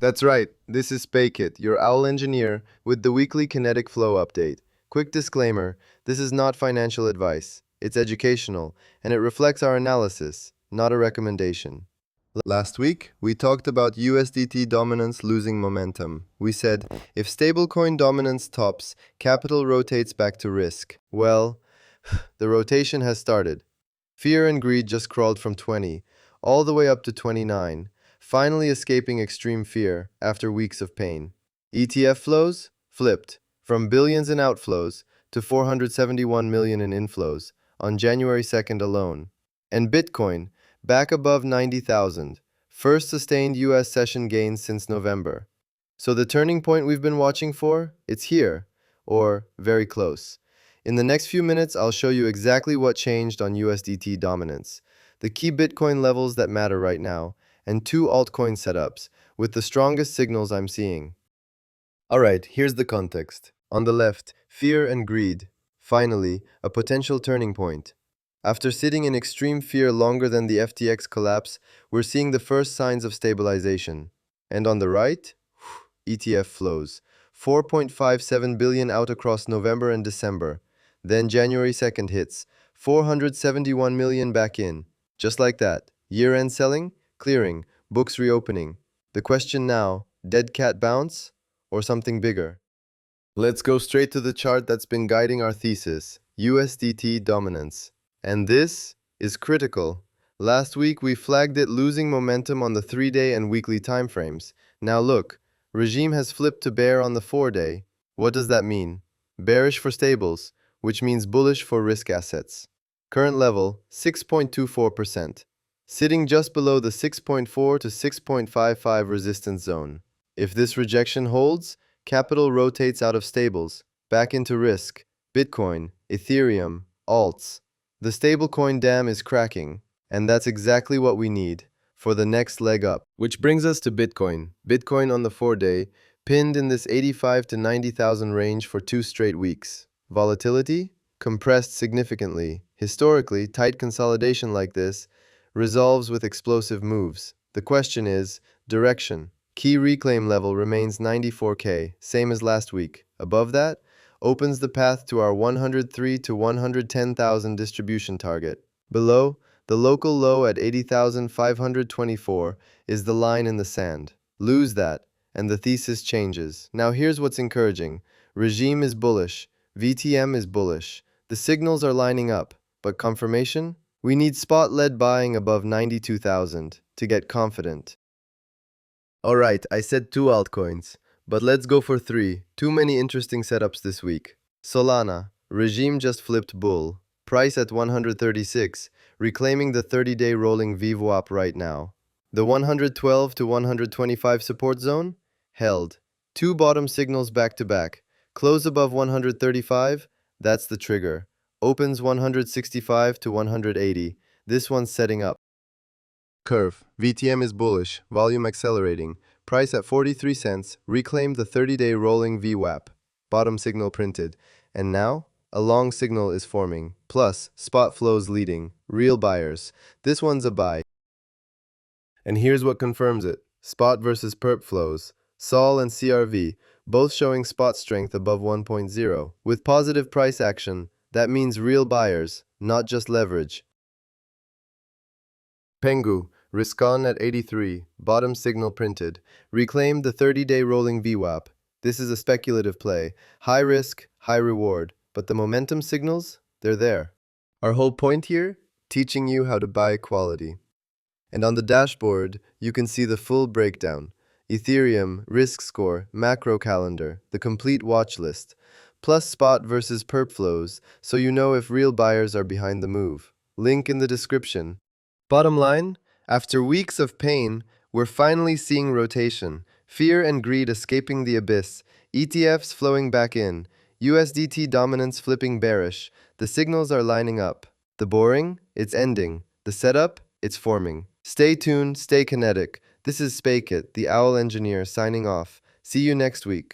That's right, this is Spacekit, your owl engineer, with the weekly KINETIC Flow update. Quick disclaimer, this is not financial advice. It's educational, and it reflects our analysis, not a recommendation. Last week, we talked about USDT dominance losing momentum. We said, if stablecoin dominance tops, capital rotates back to risk. Well, the rotation has started. Fear and greed just crawled from 20, all the way up to 29, finally escaping extreme fear after weeks of pain. ETF flows flipped from billions in outflows to 471 million in inflows on January 2nd alone. And Bitcoin, back above 90,000, first sustained US session gains since November. So the turning point we've been watching for, it's here, or very close. In the next few minutes, I'll show you exactly what changed on USDT dominance, the key Bitcoin levels that matter right now, and two altcoin setups with the strongest signals I'm seeing. Alright, here's the context. On the left, fear and greed. Finally, a potential turning point. After sitting in extreme fear longer than the FTX collapse, we're seeing the first signs of stabilization. And on the right, ETF flows. 4.57 billion out across November and December. Then January 2nd hits. 471 million back in. Just like that. Year-end selling, clearing, books reopening. The question now, dead cat bounce or something bigger? Let's go straight to the chart that's been guiding our thesis, USDT dominance. And this is critical. Last week we flagged it losing momentum on the 3-day and weekly timeframes. Now look, regime has flipped to bear on the 4-day. What does that mean? Bearish for stables, which means bullish for risk assets. Current level, 6.24%, sitting just below the 6.4 to 6.55 resistance zone. If this rejection holds, capital rotates out of stables, back into risk, Bitcoin, Ethereum, alts. The stablecoin dam is cracking, and that's exactly what we need for the next leg up. Which brings us to Bitcoin. Bitcoin on the 4-day, pinned in this 85 to 90,000 range for 2 straight weeks. Volatility? Compressed significantly. Historically, tight consolidation like this resolves with explosive moves. The question is, direction. Key reclaim level remains 94K, same as last week. Above that, opens the path to our 103 to 110,000 distribution target. Below, the local low at 80,524 is the line in the sand. Lose that, and the thesis changes. Now here's what's encouraging. Regime is bullish. VTM is bullish. The signals are lining up, but confirmation? We need spot-led buying above 92,000 to get confident. Alright, I said 2 altcoins, but let's go for 3. Too many interesting setups this week. Solana, regime just flipped bull. Price at 136, reclaiming the 30-day rolling VWAP right now. The 112 to 125 support zone? Held. 2 bottom signals back to back. Close above 135, that's the trigger. Opens 165 to 180, this one's setting up. Curve. VTM is bullish, volume accelerating. Price at 43 cents, reclaimed the 30-day rolling VWAP. Bottom signal printed. And now, a long signal is forming. Plus, spot flows leading. Real buyers. This one's a buy. And here's what confirms it. Spot versus perp flows. Sol and CRV, both showing spot strength above 1.0. With positive price action, that means real buyers, not just leverage. PENGU, RISKON at 83, bottom signal printed, reclaimed the 30-day rolling VWAP. This is a speculative play, high risk, high reward, but the momentum signals, they're there. Our whole point here, teaching you how to buy quality. And on the dashboard, you can see the full breakdown. Ethereum, risk score, macro calendar, the complete watch list, plus spot versus perp flows, so you know if real buyers are behind the move. Link in the description. Bottom line, after weeks of pain, we're finally seeing rotation, fear and greed escaping the abyss, ETFs flowing back in, USDT dominance flipping bearish. The signals are lining up. The boring? It's ending. The setup? It's forming. Stay tuned, stay kinetic. This is Spacekit, the owl engineer, signing off. See you next week.